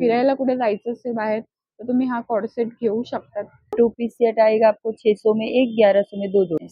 फिरायला कुठे जायचं असेल बाहेर तर तुम्ही हा कॉर्ड सेट घेऊ शकतात. 2 पीस सेट आएगा आपको 600 में एक, 1100 में दो जोड़े।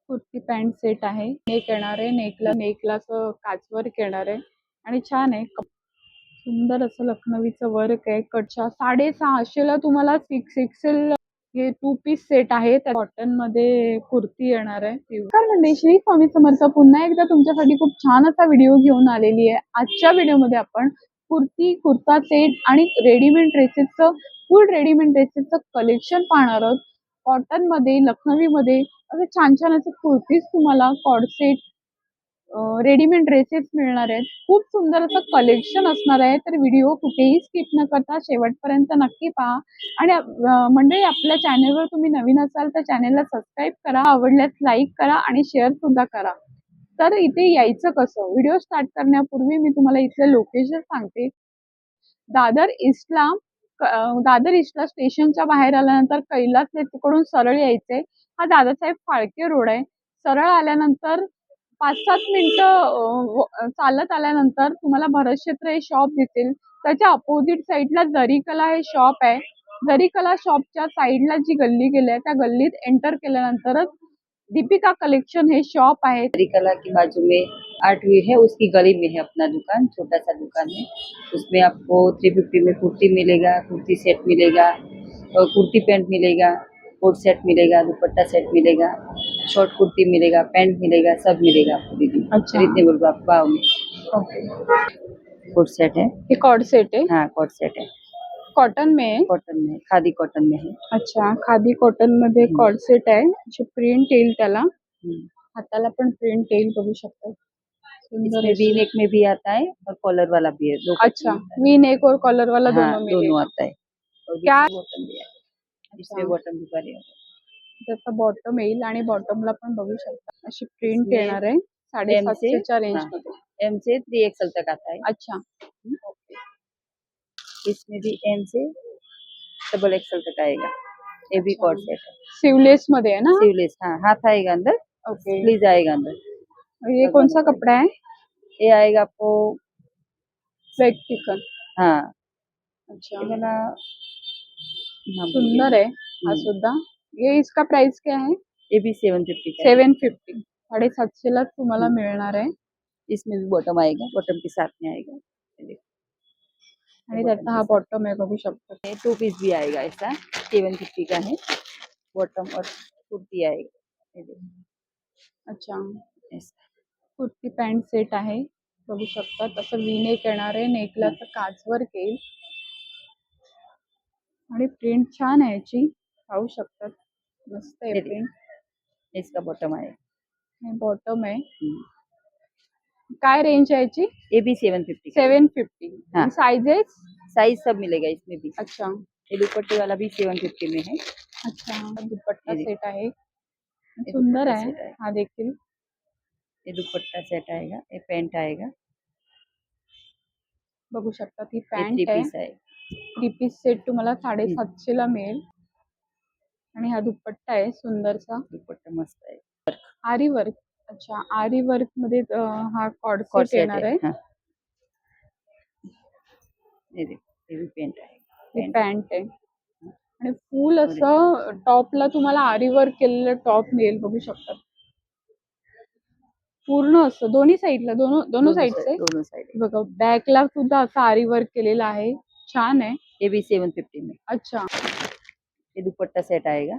कुर्ती पॅन्ट सेट आहे. नेक येणार आहे. नेकला असं काचवर्क येणार आहे आणि छान आहे. सुंदर असं लखनवीचं वर्क आहे. कटच्या 650 तुम्हाला 6XL हे 2 पीस सेट आहे. त्या कॉटन मध्ये कुर्ती येणार आहे. नमस्कार मंडळी, श्री स्वामी समर्थ. पुन्हा एकदा तुमच्यासाठी खूप छान असा व्हिडिओ घेऊन आलेली आहे. आजच्या व्हिडिओमध्ये आपण कुर्ती, कुर्ता सेट आणि रेडीमेड ड्रेसेसचं फुल रेडीमेड ड्रेसेसचं कलेक्शन पाहणार आहोत. कॉटन मध्ये, लखनवी मध्ये असं छान छान असं कुर्तीज तुम्हाला कॉर्ड सेट, रेडीमेड ड्रेसेस मिळणार आहेत. खूप सुंदर असं कलेक्शन असणार आहे. तर व्हिडिओ कुठेही स्किप न करता शेवटपर्यंत नक्की पहा. आणि मंडळी, आपल्या चॅनलवर तुम्ही नवीन असाल तर चॅनलला सबस्क्राईब करा, आवडल्यास लाईक करा आणि शेअर सुद्धा करा. तर इथे यायचं कसं, व्हिडिओ स्टार्ट करण्यापूर्वी मी तुम्हाला इथलं लोकेशन सांगते. दादर ईस्टला स्टेशनच्या बाहेर आल्यानंतर कैलास तिकडून सरळ यायचंय. हा दादासाहेब फाळके रोड आहे. सरळ आल्यानंतर 5-7 मिनिटं चालत आल्यानंतर तुम्हाला भरत क्षेत्र हे शॉप दिसेल. त्याच्या अपोजिट साईडला जरीकला हे शॉप आहे. जरीकला शॉपच्या साईडला जी गल्ली गेली आहे त्या गल्लीत एंटर केल्यानंतरच दीपिका कलेक्शन हे शॉप आहे. जरीकला की बाजू में 8वीं है, उसकी गली में है अपना दुकान, छोटा सा दुकान है। उसमें आपको 350 में कुर्ती मिलेगा, कुर्ती सेट मिलेगा और कुर्ती पैंट मिलेगा, कोट सेट मिलेगा, दुपट्टा सेट मिलेगा, शॉर्ट कुर्ती मिलेगा, पैंट मिलेगा, सब मिलेगा आपको दीदी। अच्छा, रिजनेबल भाव में। ओके. कोट सेट है। हे कॉर्ड सेट आहे. हाँ, कोट सेट है। कॉटन में आहे. कॉटन में, खादी कॉटन में है। अच्छा, खादी कॉटन मध्ये कॉर्ड सेट आहे. अशी प्रिंट येईल त्याला. हाताला पण प्रिंट येईल, बघू शकता. इसमें वी नेक में भी आता है और कॉलर वाला भी है। अच्छा, वी नेक और कॉलर वाला हाँ, दोनों दोनों मिलेगा. आता है। और क्या बॉटम भी है, इसमें बॉटम भी पड़े हैं। त्याचा बॉटम येईल आणि बॉटमला पण बघू शकता अशी प्रिंट इसमें येणार आहे. एम से 750च्या रेंज हाँ, मध्ये. एम से 3XL तक आता है। अच्छा, ओके. इसमें भी एम से XXL तक आएगा। ये भी अच्छा. कॉर्ड सेट है। स्लीवलेस मध्ये आहे ना. स्लीवलेस, हाँ, हाथ आएगा अंदर, ओके. स्लीव आएगा अंदर। ये कौन सा कपड़ा है. ये आएगा आपको प्रैक्टिकल. हाँ, अच्छा, ये वाला सुंदर है हा सुद्धा. ये इसका प्राइस क्या है. ये भी 750 का है। 750, 750 ला तुम्हाला मिळणार आहे. इसमें भी बॉटम आएगा, बॉटम के साथ में आएगा। ये देखो, आणि त्याचा हा बॉटम आहे, बघू शकता. 2 पीस भी आएगा ऐसा, 750 का है। बॉटम और कुर्ती आएगा। ये देखो, अच्छा, ऐसा कुर्ती पॅन्ट सेट आहे, बघू शकता. तसं वी नेक येणार आहे. नेकला असं काचवर्क येईल आणि प्रिंट छान आहे याची, पाहू शकतात. मस्त आहे प्रिंट. इसका बॉटम आएगा। हे बॉटम आहे. काय रेंज आहे याची. ये भी 750 का है। 750. हाँ. साइजेस. साइज सब मिलेगा इसमें भी। अच्छा, ये दुपट्टे वाला भी 750 में है। अच्छा, दुपट्टा ये सेट आहे. ये सुंदर दुपट्टा आहे सेट आएगा। हा देखील. ये दुपट्टा सेट आएगा, ये पैंट आएगा, बघू शकता. ती ये 3 पॅन्ट आहे. पीस आएगा। 3 पीस सेट तुम्हाला 750 ला मिळेल. आणि हा दुपट्टा आहे सुंदरसा. दुपट्टा मस्त आहे। आरी वर्क. अच्छा, आरी वर्क मध्ये हा कॉर्ड कॉर्ड सेट सेट येणार है। आहे. हाँ। ये देखो, ये भी पैंट आएगा। ही पॅन्ट आहे आणि फुल असं टॉपला तुम्हाला आरी वर्क केलेलं टॉप मिळेल, बघू शकता. पूर्ण असं दोन्ही साईडला, दोनों साईडचे दोनों साइड। बघा. बॅकला सुद्धा असं आरी वर्क केलेलं आहे, छान आहे. ये भी 750 में। अच्छा, ये दुपट्टा सेट आएगा,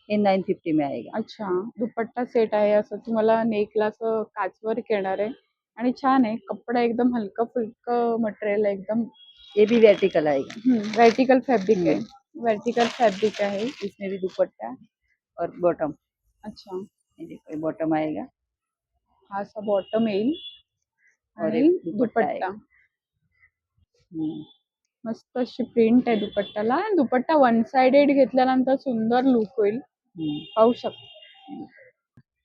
ये 950 में आएगा। अच्छा, दुपट्टा सेट आहे. असं तुम्हाला नेकला असं काचवर्क येणार आहे आणि छान आहे. कपडा एकदम हलका फुलकं मटेरियल आहे एकदम. ये भी वर्टिकल आएगा। वर्टिकल फॅब्रिक आहे. वर्टिकल फॅब्रिक आहे. इसमें भी दुपट्टा और बॉटम। अच्छा, ये देखो, ये बॉटम आएगा हा असा बॉटम येईल और आणि एक दुपट्टा दुपट्टा. आएगा। मस्त अशी प्रिंट आहे दुपट्ट्याला. दुपट्टा वन साइडेड घेतल्यानंतर सुंदर लुक होईल, पाहू शकता.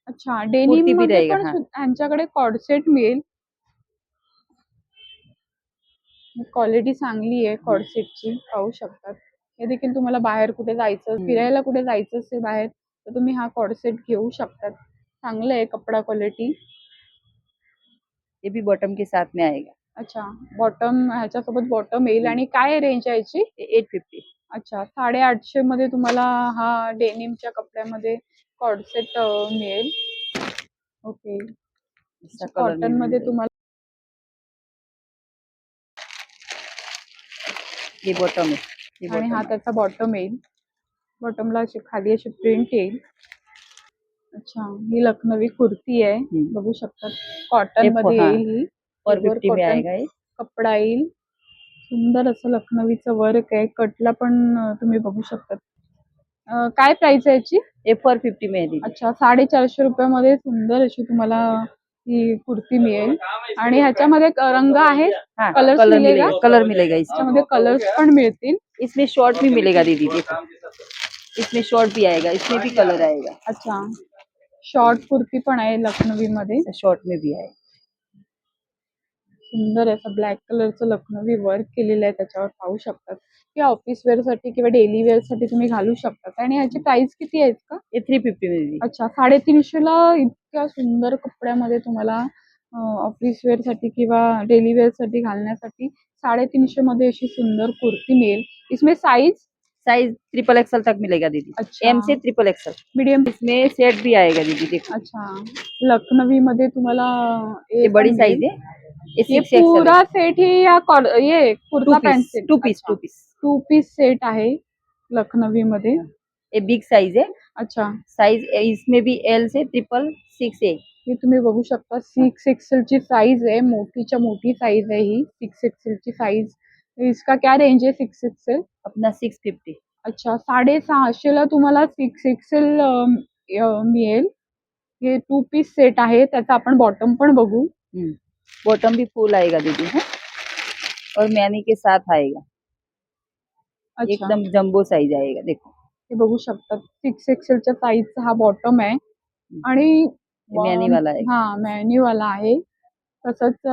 अच्छा, डेनिम कुर्ती भी मध्ये रहेगा, पण हाँ. यांच्याकडे कॉर्ड सेट मिळेल. क्वालिटी चांगली आहे कॉर्ड सेटची, पाहू शकतात. हे देखील तुम्हाला बाहेर कुठे जायचं, फिरायला कुठे जायचं असेल बाहेर तर तुम्ही हा कॉर्ड सेट घेऊ शकतात. चांगलं आहे कपडा क्वालिटी. ये भी बॉटम के साथ में आएगा। अच्छा, बॉटम ह्याच्यासोबत बॉटम येईल आणि काय रेंज आहे याची? 850. अच्छा, 850 मध्ये तुम्हाला हा डेनिमच्या कपड्यामध्ये कॉर्ड सेट मिळेल. ओके. इसका कलर कॉटन मिल मध्ये जाएगा। तुम्हाला ये बॉटम है, ये आणि हा बॉटम है। त्याचा बॉटम येईल. बॉटमला अशी खाली अशी प्रिंट येईल. अच्छा, ही लखनवी कुर्ती आहे. बघू शकतात. कॉटन मध्ये हाँ, येईल ही. प्युअर 450 में कॉटन आएगा ये। कपडा येईल. सुंदर असं लखनवीचं वर्क आहे. कटला पण तुम्ही बघू शकतात. काय प्राइस आहे याची? ये 450 में है दीदी। अच्छा, 450 रुपयामध्ये सुंदर अशी तुम्हाला ही कुर्ती मिळेल आणि ह्याच्यामध्ये रंग आहेत. हाँ, कलर्स कलर मिलेगा? मिलेगा, कलर मिलेगा इसमें। त्याच्यामध्ये कलर्स पण मिळतील. इसमें शॉर्ट भी मिलेगा दीदी, देखो। इसमें शॉर्ट भी आएगा, इसमें भी कलर आएगा। अच्छा, शॉर्ट कुर्ती पण आहे लखनवीमध्ये. शॉर्ट में भी आएगा। सुंदर असं ब्लॅक कलरचं लखनवी वर्क केलेलं आहे त्याच्यावर पाहू शकतात. की ऑफिस वेअर साठी किंवा डेली वेअर साठी तुम्ही घालू शकता. आणि ह्याची प्राइस किती आहे का? ये 350 में दीदी। अच्छा, 350 ला इतक्या सुंदर कपड्यामध्ये तुम्हाला ऑफिस वेअर साठी किंवा डेली वेअर साठी घालण्यासाठी 350 मध्ये अशी सुंदर कुर्ती मिळेल. इसमें साइज ट्रिपल एक्सल तक मिलेगा दीदी। अच्छा, एम से ट्रिपल एक्सल। मीडियम. इसमें सेट भी आएगा दीदी, देखो। अच्छा, लखनवी मध्ये तुम्हाला ये पण बड़ी साइज मिळेल. है, ये ये 6 एक्सल पूरा है। सेट ही या ये kurta pant set? Two piece, अच्छा, टू पीस। 2 पीस सेट आहे लखनवी मध्ये. ये बिग साइज है। अच्छा, साइज इसमें भी एल से ट्रिपल 6 है। हे तुम्ही बघू शकता 6 एक्सेल ची साईज आहे. मोठीच्या मोठी साईज आहे ही 6 एक्सेल ची साईज. इसका क्या रेंज है 6 एक्सेल? अपना 650। अच्छा, 650 ला तुम्हाला 6 एक्सेल मिळेल. हे 2 पीस सेट आहे. त्याचा आपण बॉटम पण बघू. बॉटम भी फुल आएगा दीदी है, और मैनी के साथ आएगा। अच्छा, एकदम जंबो साइज आएगा, देखो। हे बघू शकतात 6 एक्सेलच्या साईजचा हा बॉटम आहे आणि मैनी वाला है। हा मॅन्यू वाला आहे. तसंच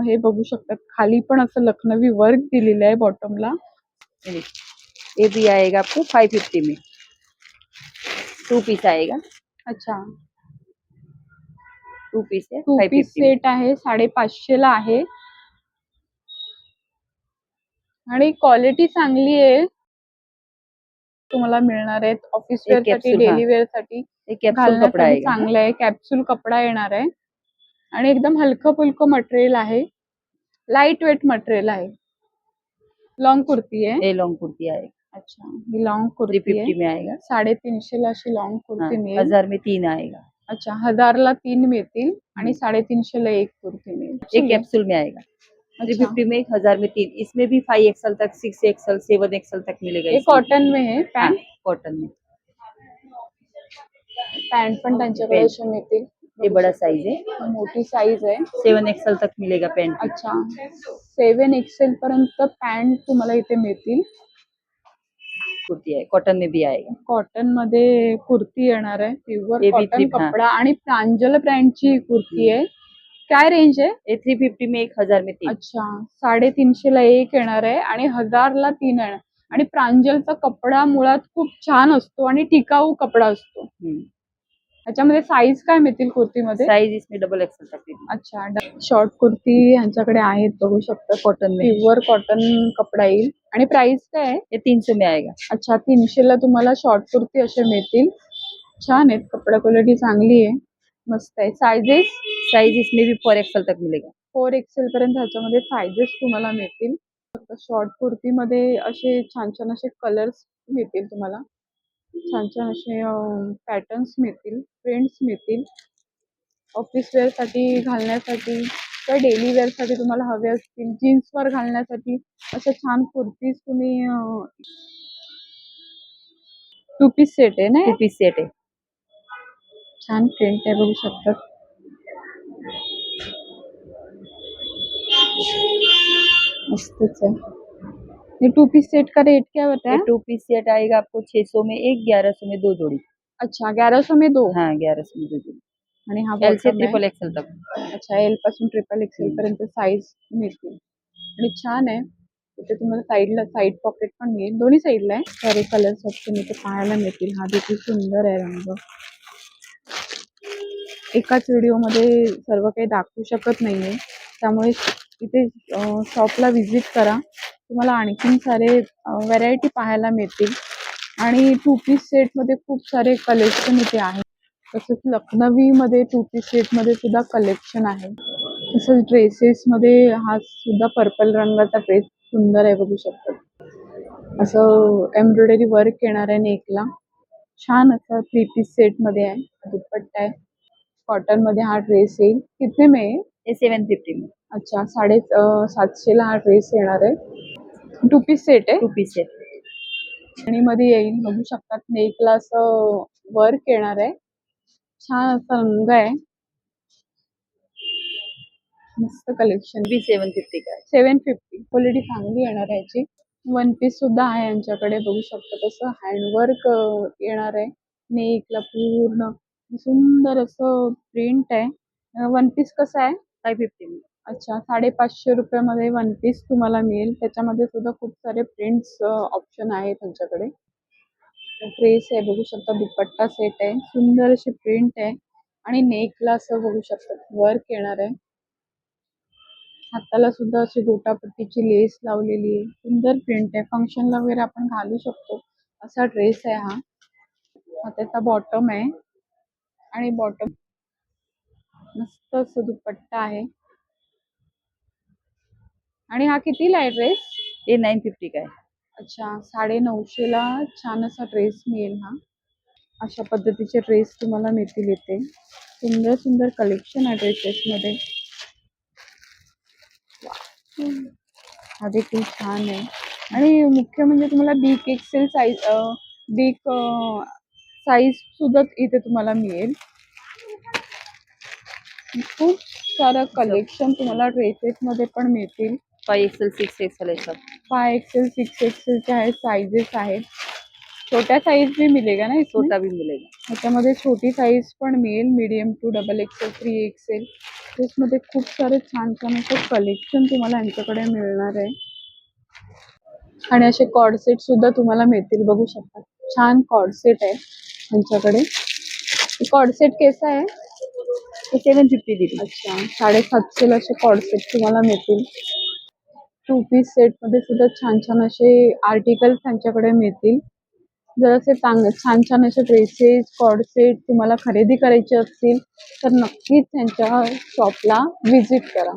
हे बघू शकतात खाली पण असं लखनवी वर्क दिलेलं आहे बॉटमला. ये भी आएगा आपको 550 में। 2 पीस आएगा, अच्छा, 2 पीस है 2 पीस 550 में। सेट आहे 550 ला आहे आणि क्वालिटी चांगली आहे. तुम्हाला मिळणार आहेत ऑफिस एक वेअर साठी, कैप्सूल, हाँ, डेली वेअर साठी एक कैप्सूल कपड़ा घालण्यासाठी आएगा। चांगलं आहे. कॅप्सूल कपडा येणार आहे आणि एकदम हलकं फुलकं मटेरियल आहे. लाईट वेट मटेरियल आहे. लॉंग कुर्ती आहे. ये लॉन्ग कुर्ती आएगा, अच्छा, ही लॉंग कुर्ती आहे. 350 में आएगा। 350 ला अशी लॉंग हाँ, कुर्ती मिळेल. 1000 में 3 आएगा। अच्छा, 1000 ला 3 मिळतील आणि 350 ला एक कुर्ती मिळेल. एक कैप्सूल में आएगा। अच्छा, 350 में 1000 में 3। इसमें भी 5 एक्सल तक, 6 एक्सल, 7 एक्सल तक मिलेगा। ये इसमें कॉटन में है हाँ, पैंट. कॉटन में। पॅन्ट पण त्यांच्याकडे पैंट, असे मिळतील. ये बड़ा साइज है, मोठी साईज आहे. 7 एक्सल तक मिलेगा पैंट। अच्छा, 7 एक्सेल पर्यंत पॅन्ट तुम्हाला इथे मिळतील. कुर्ती है, कॉटन में भी आएगा। कॉटन मध्ये कुर्ती येणार आहे. प्युअर ये भी कॉटन हाँ, कपडा आणि प्रांजल ब्रँडची कुर्ती आहे. काय रेंज आहे? ये 350 में 1, 1000 में 3। अच्छा, 350 ला एक येणार आहे आणि 1000 ला 3 येणार. आणि प्रांजलचा कपडा मुळात खूप छान असतो आणि टिकाऊ कपडा असतो. त्याच्यामध्ये साईज काय मिळतील कुर्तीमध्ये? साइज इसमें डबल एक्सल तक मिलेगा। अच्छा, शॉर्ट कुर्ती ह्यांच्याकडे आहेत बघू शकता. कॉटन में, प्युअर कॉटन कपडा येईल आणि प्राइस काय आहे? ये 300 में आएगा। अच्छा, 300 ला तुम्हाला शॉर्ट कुर्ती असे मिळतील. छान आहेत, कपडा क्वालिटी चांगली आहे, मस्त आहे. साइज इसमें भी 4 एक्सल तक मिलेगा। 4 एक्सेल पर्यंत ह्याच्यामध्ये साइजेस तुम्हाला मिळतील. शॉर्ट कुर्तीमध्ये असे छान छान असे कलर्स मिळतील तुम्हाला. छान छान असे पॅटर्न्स मिळतील, प्रिंट्स मिळतील. ऑफिस वेअर साठी घालण्यासाठी किंवा डेली वेअर साठी तुम्हाला हवे असतील, जीन्सवर घालण्यासाठी अशा छान कुर्तीज तुम्ही 2 पीस सेट आहे ना? 2 पीस सेट है। छान प्रिंट आहे बघू शकतात. मस्तच आहे. ये 2 पीस सेट का रेट क्या ये बताया? 2 पीस सेट आएगा आपको 600 में 1, 1100 में 2 जोड़ी। अच्छा, 1100 में 2 हाँ, 1100 में 2 जोड़ी। आणि हा एल से बॉटम आहे. ट्रिपल एक्सल तक। अच्छा, एल पासून ट्रिपल एक्सेल पर्यंत साईज मिळतील आणि छान आहे. इथे तुम्हाला साईडला साईड पॉकेट पण मिळेल. दोन्ही साईडला आहे. सारे कलर्स ऑप्शन इथे पाहायला मिळतील. हा देखील सुंदर आहे रंग. एकाच व्हिडिओमध्ये सर्व काही दाखवू शकत नाहीये, त्यामुळे इथे शॉपला व्हिजिट करा. तुम्हाला आणखीन सारे व्हरायटी पाहायला मिळतील आणि टू पीस सेटमध्ये खूप सारे कलेक्शन इथे आहे. तसंच लखनवीमध्ये टू पीस सेटमध्ये सुद्धा कलेक्शन आहे. तसंच ड्रेसेसमध्ये हा सुद्धा पर्पल रंगाचा ड्रेस सुंदर आहे, बघू शकता. असं एम्ब्रॉयडरी वर्क येणार आहे नेकला. छान असं 3 पीस सेटमध्ये आहे. दुपट्टा आहे. कॉटनमध्ये हा ड्रेस येईल. कितने में आहे? ये 750 में अच्छा, 750 ला हा ड्रेस येणार आहे. टू पीस सेट आहे 2 पीस सेट. आणि मध्ये येईल, बघू शकतात. नेकला असं वर्क येणार आहे. छान असा रंग आहे. मस्त कलेक्शन. भी 750 का है. 750 क्वालिटी चांगली येणार आहे याची. वन पीस सुद्धा आहे यांच्याकडे, बघू शकता. तसं हँडवर्क येणार आहे नेकला पूर्ण. सुंदर असं प्रिंट आहे. वन पीस कसं आहे? 550 में. अच्छा, 550 रुपयामध्ये वन पीस तुम्हाला मिळेल. त्याच्यामध्ये सुद्धा खूप सारे प्रिंट्स ऑप्शन आहेत त्यांच्याकडे. ड्रेस आहे, बघू शकता. दुपट्टा सेट आहे. सुंदर अशी प्रिंट आहे आणि नेकला असं बघू शकता वर्क येणार आहे. हाताला सुद्धा अशी गोटापट्टीची लेस लावलेली आहे. सुंदर प्रिंट आहे. फंक्शनला वगैरे आपण घालू शकतो असा ड्रेस आहे हा. हा त्याचा बॉटम आहे आणि बॉटम मस्त असं दुपट्टा आहे. आणि हा कितीला आहे ड्रेस? ये 950 का है. अच्छा, 950 ला छान असा ड्रेस मिळेल हा. अशा पद्धतीचे ड्रेस तुम्हाला मिळतील इथे. सुंदर सुंदर कलेक्शन आहे ड्रेसेसमध्ये. हा देखील छान आहे आणि मुख्य म्हणजे तुम्हाला big XL size big size सुद्धा इथे तुम्हाला मिळेल. खूप सारं कलेक्शन तुम्हाला ड्रेसेसमध्ये पण मिळतील. 5XL 6XL है सब. 5XL 6XL चे आहेत, साइजेस आहेत. छोट्या साईज भी मिलेगा ना इसमें? छोटा भी मिलेगा. ह्याच्यामध्ये छोटी साईज पण मिळेल. Medium to XXL 3XL. ड्रेसमध्ये खूप सारे छान छान असं कलेक्शन तुम्हाला यांच्याकडे मिळणार आहे. आणि असे कॉर्डसेट सुद्धा तुम्हाला मिळतील, बघू शकता. छान कॉर्डसेट आहे यांच्याकडे. कॉर्डसेट कैसा आहे? 750 दीदी. अच्छा, 750 ला असे कॉर्डसेट तुम्हाला मिळतील. टू पीस सेटमध्ये सुद्धा छान छान असे आर्टिकल्स त्यांच्याकडे मिळतील. जर असे छान छान असे ड्रेसेस कॉर्डसेट तुम्हाला खरेदी करायचे असतील तर नक्कीच त्यांच्या शॉपला व्हिजिट करा.